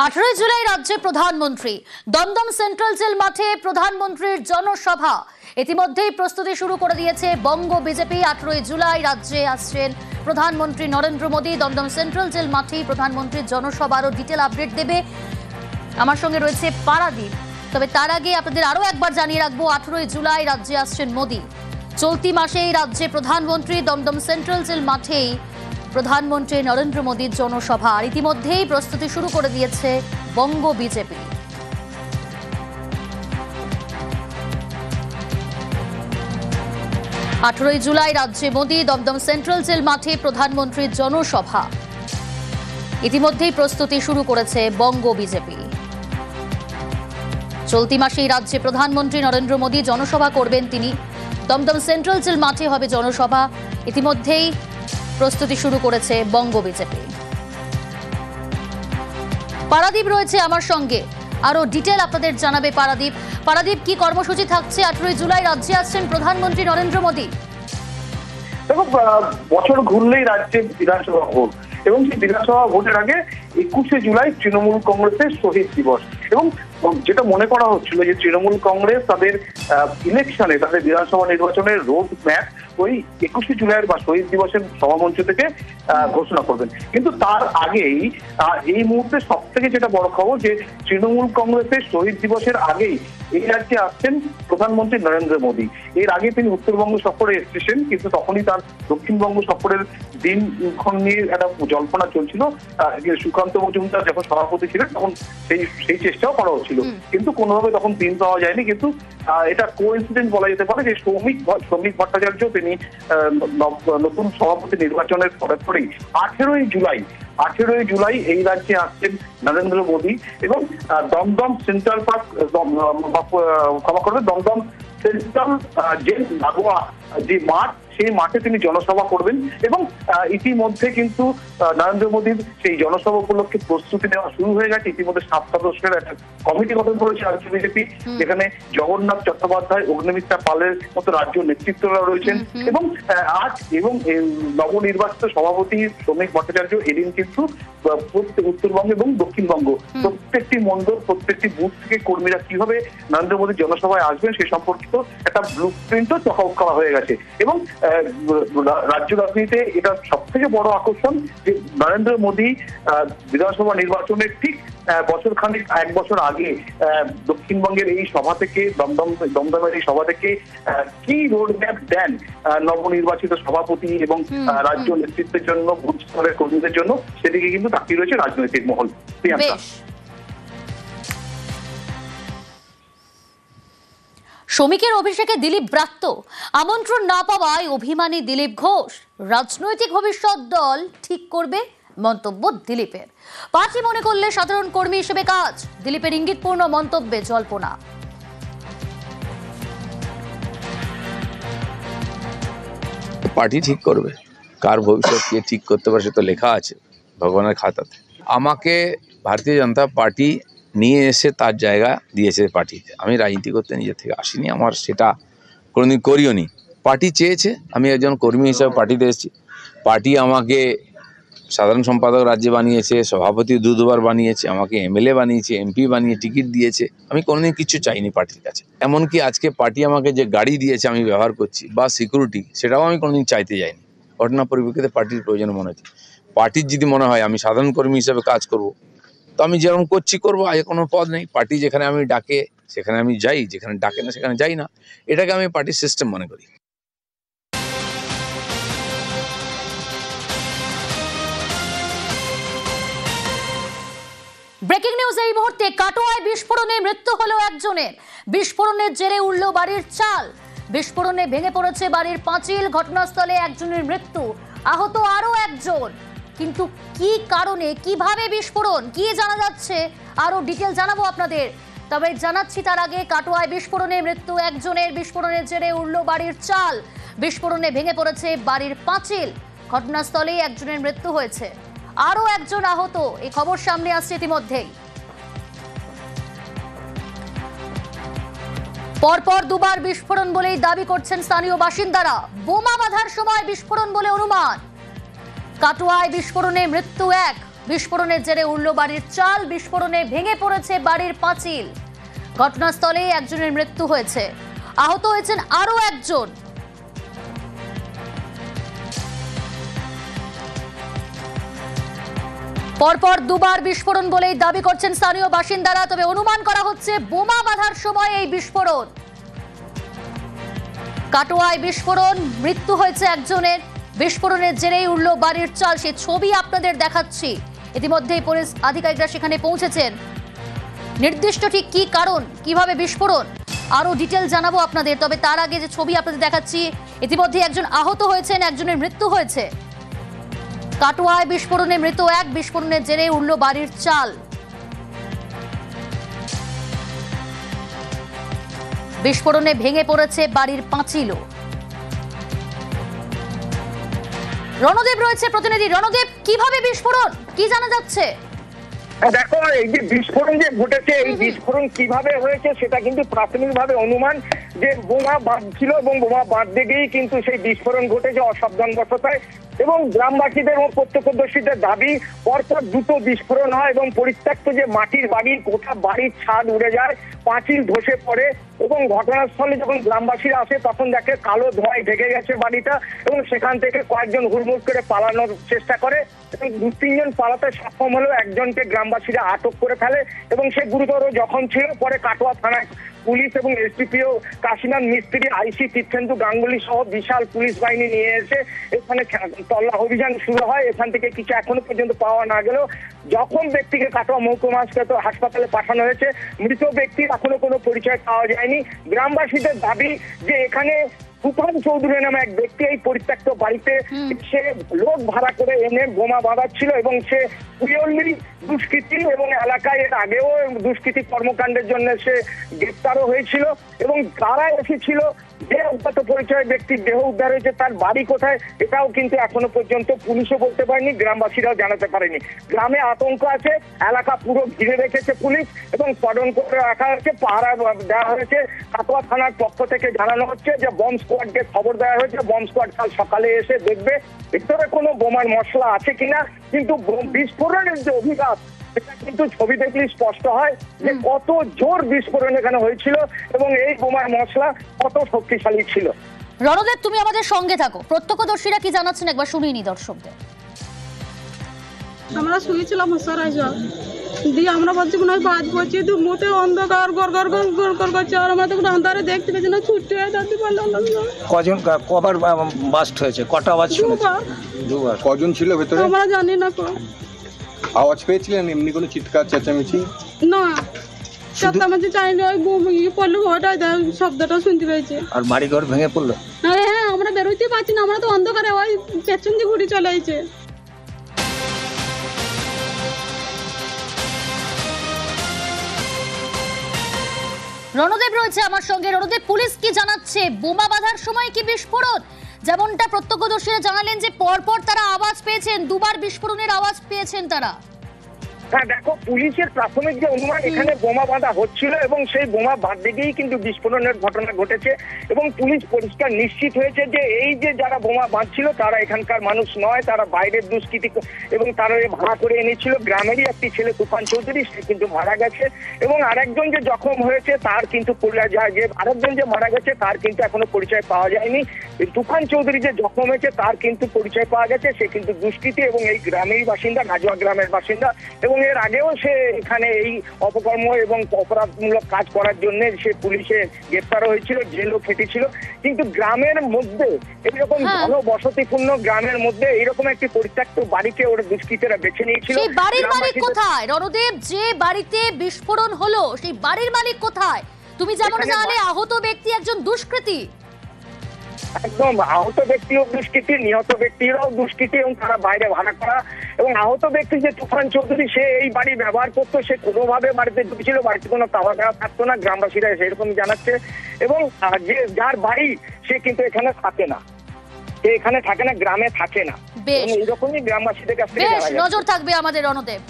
18 জুলাই রাজ্যে প্রধানমন্ত্রী Dumdum central jail মাঠে প্রধানমন্ত্রীর জনসভা ইতিমধ্যেই প্রস্তুতি শুরু করে দিয়েছে বঙ্গ বিজেপি। 18 জুলাই রাজ্যে আসছেন প্রধানমন্ত্রী নরেন্দ্র মোদী। দমদম সেন্ট্রাল জেল মাঠে প্রধানমন্ত্রীর জনসভার ডিটেল আপডেট দেবে আমার সঙ্গে রয়েছে পারাদীপ। তবে তার আগে আপনাদের আরো একবার জানিয়ে রাখবো 18 জুলাই রাজ্যে আসছেন মোদী। চলতি মাসেই রাজ্যে প্রধানমন্ত্রী দমদম সেন্ট্রাল জেল মাঠেই প্রধানমন্ত্রী নরেন্দ্র মোদীর জনসভা আর ইতিমধ্যেই প্রস্তুতি শুরু করে দিয়েছে বঙ্গ বিজেপি। আঠারোই জুলাই রাজ্যে মোদী দমদম সেন্ট্রাল জেল মাঠে প্রধানমন্ত্রীর জনসভা ইতিমধ্যেই প্রস্তুতি শুরু করেছে বঙ্গ বিজেপি। চলতি মাসেই রাজ্যে প্রধানমন্ত্রী নরেন্দ্র মোদী জনসভা করবেন। তিনি দমদম সেন্ট্রাল জেল মাঠে হবে জনসভা। ইতিমধ্যেই প্রস্তুতি শুরু করেছে বঙ্গ বিজেপি। পারাদীপ রয়েছে আমার সঙ্গে, আরো ডিটেল আপনাদের জানাবে পারাদীপ। পারাদীপ, কি কর্মসূচি থাকছে 18 জুলাই রাজ্যে আসছেন প্রধানমন্ত্রী নরেন্দ্র মোদী? দেখো, বছর ঘুরলেই রাজ্যে বিধানসভা ভোট এবং সেই বিধানসভা ভোটের আগে 21 জুলাই তৃণমূল কংগ্রেসের শহীদ দিবস এবং যেটা মনে করা হচ্ছিল যে তৃণমূল কংগ্রেস তাদের ইলেকশনে তাদের বিধানসভা নির্বাচনের রোড ম্যাপ ওই 21 জুলাইয়ের বা শহীদ দিবসের সভামঞ্চ থেকে ঘোষণা করবেন। কিন্তু তার আগেই এই মুহূর্তে সব থেকে যেটা বড় খবর যে তৃণমূল কংগ্রেসের শহীদ দিবসের আগেই এই রাজ্যে আসছেন প্রধানমন্ত্রী নরেন্দ্র মোদী। এর আগে তিনি উত্তরবঙ্গ সফরে এসেছেন, কিন্তু তখনই তার দক্ষিণবঙ্গ সফরের দিনক্ষণ নিয়ে একটা জল্পনা চলছিল। সুকান্ত মজুমদার যখন সভাপতি ছিলেন তখন সেই চেষ্টাও করা হচ্ছিল, কিন্তু কোনোভাবে তখন দিন পাওয়া যায়নি। কিন্তু এটা কোইন্সিডেন্ট বলা যেতে পারে যে শ্রমিক ভট্টাচার্য তিনি নতুন সভাপতি নির্বাচনের পরেই 18 জুলাই এই রাজ্যে আসছেন নরেন্দ্র মোদী এবং দমদম সেন্ট্রাল পার্ক ক্ষমা করবে দমদম সেন্ট্রাল জেল লাগোয়া যে মাঠ সেই মাঠে তিনি জনসভা করবেন এবং ইতিমধ্যে কিন্তু নরেন্দ্র মোদীর সেই জনসভা উপলক্ষে প্রস্তুতি নেওয়া শুরু হয়ে গেছে। ইতিমধ্যে 7 সদস্যের একটা কমিটি গঠন করেছে রাজ্য বিজেপি, যেখানে জগন্নাথ চট্টোপাধ্যায়, অগ্নিমিত্রা পালের মতো রাজ্য নেতৃত্বরা রয়েছেন এবং আজ এবং নবনির্বাচিত সভাপতি শ্রমিক ভট্টাচার্য এদিন কিন্তু উত্তরবঙ্গ এবং দক্ষিণবঙ্গ প্রত্যেকটি মণ্ডল প্রত্যেকটি বুথ থেকে কর্মীরা কিভাবে নরেন্দ্র মোদীর জনসভায় আসবেন সে সম্পর্কিত একটা ব্লু প্রিন্টও চক করা হয়ে গেছে এবং রাজ্য রাজনীতিতে এটা সব থেকে বড় আকর্ষণ যে নরেন্দ্র মোদী বিধানসভা নির্বাচনের ঠিক এক বছর আগে দক্ষিণবঙ্গের এই সভা থেকে দমদমের এই সভা থেকে কি রোড ম্যাপ দেন নবনির্বাচিত সভাপতি এবং রাজ্য নেতৃত্বের জন্য বুথ স্তরের কর্মীদের জন্য, সেদিকে কিন্তু তাকিয়ে রয়েছে রাজনৈতিক মহল। শ্রমিকের অভিষেকে দিলীপ ব্রাত্য, আমন্ত্রণ না পাওয়ায় অভিমানী দিলীপ ঘোষ। রাজনৈতিক ভবিষ্যৎ দল ঠিক করবে, মন্তব্য দিলীপের। পার্টি মনে করলে সাধারণ কর্মী হিসেবে কাজ। দিলীপের ইঙ্গিতপূর্ণ মন্তব্যে জল্পনা। পার্টি ঠিক করবে, কার ভবিষ্যৎ কে ঠিক করতে পারে সে তো লেখা আছে ভগবানের খাতাতে। আমাকে ভারতীয় জনতা পার্টি নিয়ে এসে তার জায়গা দিয়েছে পার্টিতে। আমি রাজনীতি করতে নিজের থেকে আসিনি, আমার সেটা কোনোদিন করিও নি। পার্টি চেয়েছে, আমি একজন কর্মী হিসাবে পার্টিতে এসেছি। পার্টি আমাকে সাধারণ সম্পাদক রাজ্যে বানিয়েছে, সভাপতি দুবার বানিয়েছে, আমাকে এমএলএ বানিয়েছে, এমপি বানিয়ে টিকিট দিয়েছে। আমি কোনোদিন কিছু চাইনি পার্টির কাছে। এমনকি আজকে পার্টি আমাকে যে গাড়ি দিয়েছে আমি ব্যবহার করছি বা সিকিউরিটি, সেটাও আমি কোনোদিন চাইতে যাইনি। ঘটনা পরিপ্রেক্ষিতে পার্টির প্রয়োজন মনে হচ্ছে। পার্টির যদি মনে হয় আমি সাধারণ কর্মী হিসাবে কাজ করব, তো আমি যেরকম করবো। আগে কোনো পদ নেই। পার্টি যেখানে আমি ডাকে সেখানে আমি যাই, যেখানে ডাকে না সেখানে যাই না। এটাকে আমি পার্টির সিস্টেম মনে করি। ব্রেকিং নিউজ এই মুহূর্তে। কাটোয়ায় বিস্ফোরণে মৃত্যু হলো একজনের। বিস্ফোরণের জেরে উড়ল বাড়ির চাল। বিস্ফোরণে ভেঙে পড়েছে বাড়ির পাঁচিল। ঘটনাস্থলে একজনের মৃত্যু, আহত আরো একজন। কিন্তু কি কারণে, কিভাবে বিস্ফোরণ, কি জানা যাচ্ছে আরো ডিটেল জানাবো আপনাদের। তবে জানাচ্ছি তার আগে কাটোয়ায় বিস্ফোরণে মৃত্যু একজনের। বিস্ফোরণের জেরে উড়ল বাড়ির চাল। বিস্ফোরণে ভেঙে পড়েছে বাড়ির পাঁচিল। ঘটনাস্থলেই একজনের মৃত্যু হয়েছে, আরো একজন আহত। এই খবর সামনে আসছে ইতিমধ্যেই। পরপর দুবার বিস্ফোরণ বলেই দাবি করছেন স্থানীয় বাসিন্দারা। বোমা বাঁধার সময় বিস্ফোরণ বলে অনুমান। কাটোয়ায় বিস্ফোরণে মৃত্যু এক, বিস্ফোরণের জেরে উড়ল বাড়ির চাল, বিস্ফোরণে ভেঙে পড়েছে বাড়ির পাঁচিল। ঘটনাস্থলে একজনের মৃত্যু হয়েছে, আহত হয়েছেন আরো একজন। পরপর দুবার বিস্ফোরণ বলেই দাবি করছেন স্থানীয় বাসিন্দারা, তবে অনুমান করা হচ্ছে বোমা বাঁধার সময় এই বিস্ফোরণ। কাটোয়ায় বিস্ফোরণ, মৃত্যু হয়েছে একজনের। বিস্ফোরণের জেরেই উড়ল বাড়ির চাল, সে ছবি আপনাদের দেখাচ্ছি। ইতিমধ্যেই পুলিশ আধিকারিকরা সেখানে পৌঁছেছেন। নির্দিষ্ট ঠিক কি কারণ, কিভাবে বিস্ফোরণ, আরো ডিটেল জানাবো আপনাদের। তবে তার আগে যে ছবি আপনাদের দেখাচ্ছি, ইতিমধ্যে একজন আহত হয়েছেন, একজনের মৃত্যু হয়েছে। কাটোয়ায় বিস্ফোরণে মৃত এক, বিস্ফোরণের জেরে উড়ল বাড়ির চাল। বিস্ফোরণে ভেঙে পড়েছে বাড়ির পাঁচিলও। রণদেব রয়েছে প্রতিনিধি। রণদেব, কিভাবে বিস্ফোরণ, কি জানা যাচ্ছে? দেখো, এই যে বিস্ফোরণ যে ঘটেছে, এই বিস্ফোরণ কিভাবে হয়েছে সেটা কিন্তু প্রাথমিকভাবে অনুমান যে বোমা বাঁধছিল এবং বোমা বাঁধতে গিয়েই কিন্তু সেই বিস্ফোরণ ঘটেছে অসাবধানবশতায়। এবং গ্রামবাসীদের ও প্রত্যক্ষদর্শীদের দাবি, পরপর দুটো বিস্ফোরণ হয় এবং পরিত্যক্ত যে মাটির বাড়ির গোটা বাড়ির ছাদ উড়ে যায়, পাঁচিল ধসে পড়ে এবং ঘটনাস্থলে যখন গ্রামবাসীরা আসে তখন দেখে কালো ধোঁয়ায় ঢেকে গেছে বাড়িটা এবং সেখান থেকে কয়েকজন হুড়মুড় করে পালানোর চেষ্টা করে এবং 2-3 জন পালাতে সক্ষম হলেও একজনকে গ্রামবাসীরা আটক করে ফেলে এবং সে গুরুতর জখম ছিল। পরে কাটোয়া থানায় পুলিশ এবং এসডিপিও কাশীনাথ মিস্ত্রি, আইসি তীর্থেন্দু গাঙ্গুলি সহ বিশাল পুলিশ বাহিনী নিয়ে এসে এখানে তল্লা অভিযান শুরু হয়। এখান থেকে কিছু এখনো পর্যন্ত পাওয়া না গেলেও জখম ব্যক্তিকে কাটোয়া মহকুমা হাসপাতালে পাঠানো হয়েছে। মৃত ব্যক্তির এখনো কোনো পরিচয় পাওয়া যায়নি। গ্রামবাসীদের দাবি যে এখানে তুফান চৌধুরী নামে এক ব্যক্তি এই পরিত্যক্ত বাড়িতে সে লোক ভাড়া করে এনে বোমা বাঁধাচ্ছিল এবং সে কুড়িয়ল্লি দুষ্কৃতী এবং এলাকায় এর আগেও দুষ্কৃতী কর্মকাণ্ডের জন্য সে গ্রেপ্তারও হয়েছিল এবং কারা এসেছিল, যে অজ্ঞাত পরিচয় ব্যক্তির দেহ উদ্ধার হয়েছে তার বাড়ি কোথায় এটাও কিন্তু এখনো পর্যন্ত পুলিশও বলতে পারেনি, গ্রামবাসীরাও জানাতে পারেনি। গ্রামে আতঙ্ক আছে, এলাকা পুরো ঘিরে রেখেছে পুলিশ এবং কর্ডন করে রাখা হয়েছে, পাহারা দেওয়া হয়েছে। কাটোয়া থানার পক্ষ থেকে জানানো হচ্ছে যে বম স্কোয়াডকে খবর দেওয়া হয়েছে, বম স্কোয়াড কাল সকালে এসে দেখবে ভিতরে কোনো বোমার মশলা আছে কিনা। কিন্তু বিস্ফোরণের যে অভিঘাত এটা কিন্তু ছবি দেখলে স্পষ্ট হয় যে কত জোর বিস্ফোরণ এখানে হয়েছিল এবং এই বোমার মশলা কত শক্তিশালী ছিল। রণদেব, তুমি আমাদের সঙ্গে থাকো, প্রত্যক্ষদর্শীরা কি জানাচ্ছেন একবার শুনিনি দর্শকদের। আমরা শুয়েছিলাম মশারাই জল দিয়ে আমরা ভাবছি মনে হয় বাদ পড়ছি, তো মোটে অন্ধকার গড় গড় গড় গড় গড় করছে আর আমরা তখন আন্ধারে দেখতে পেয়েছি না, ছুটতে দাঁড়াতে পারলাম না। কজন কবার বাস্ট হয়েছে, কটা আওয়াজ শুনেছে? দুবার। কজন ছিল ভেতরে আমরা জানি না। আওয়াজ পেয়েছিলেন এমনি কোনো চিৎকার চেঁচামেচি? না, চেঁচামেচি চাইলে ওই পড়লো ওটাই শব্দটা শুনতে পেয়েছি। আর বাড়ি ঘর ভেঙে পড়লো? হ্যাঁ, আমরা বেরোতে পারছি না, আমরা তো অন্ধকারে ওই পেছন দিয়ে ঘুরে চলে এসেছে। রণদেব রয়েছে আমার সঙ্গে। রণদেব, পুলিশ কি জানাচ্ছে, বোমা বাঁধার সময় কি বিস্ফোরণ? যেমনটা প্রত্যক্ষদর্শীরা জানালেন যে পরপর তারা আওয়াজ পেয়েছেন, দুবার বিস্ফোরণের আওয়াজ পেয়েছেন তারা। হ্যাঁ, দেখো, পুলিশের প্রাথমিক যে অনুমান এখানে বোমা বাঁধা হচ্ছিল এবং সেই বোমা বাঁধতে গিয়েই কিন্তু বিস্ফোরণের ঘটনা ঘটেছে এবং পুলিশ পরিষ্কার নিশ্চিত হয়েছে যে এই যে যারা বোমা বাঁধছিল তারা এখানকার মানুষ নয়, তারা বাইরের দুষ্কৃতী এবং তারা ভাড়া করে এনেছিল। গ্রামেরই একটি ছেলে তুফান চৌধুরী, সে কিন্তু মারা গেছে এবং আরেকজন যে জখম হয়েছে তার কিন্তু আরেকজন যে মারা গেছে তার কিন্তু এখনো পরিচয় পাওয়া যায়নি। তুফান চৌধুরী যে জখম হয়েছে তার কিন্তু পরিচয় পাওয়া গেছে, সে কিন্তু দুষ্কৃতী এবং এই গ্রামেরই বাসিন্দা, নাজুয়া গ্রামের বাসিন্দা এবং এর আগেও সে এখানে এই অপকর্ম এবং অপরাধমূলক কাজ করার জন্য সে পুলিশে গ্রেপ্তার হয়েছিল, জেলও খেটেছিল। কিন্তু গ্রামের মধ্যে এইরকম ঘনবসতিপূর্ণ গ্রামের মধ্যে এইরকম একটি পরিত্যক্ত বাড়িকে ওরা দুষ্কৃতীরা বেছে নিয়েছিল। সেই বাড়ির মালিক কোথায় রণদেব? যে বাড়িতে বিস্ফোরণ হলো সেই বাড়ির মালিক কোথায়? তুমি যেমন জানালে আহত ব্যক্তি একজন দুষ্কৃতী। একদম, আহত ব্যক্তিও দুষ্কৃতী, নিহত ব্যক্তিরাও দুষ্কৃতী এবং তারা বাইরে ভাড়া করা। এবং আহত ব্যক্তি যে তুফান চৌধুরী, সে এই বাড়ি ব্যবহার করতো, সে কোনোভাবে বাড়িতে ঢুকেছিল, বাড়িতে কোনো পাওয়া দেওয়া থাকতো না, গ্রামবাসীরা সেরকম জানাচ্ছে। এবং যে যার বাড়ি সে কিন্তু এখানে থাকে না, সে এখানে থাকে না, গ্রামে থাকে না। এইরকমই গ্রামবাসীদের কাছ থেকে বেশ নজর থাকবে আমাদের রণদেব।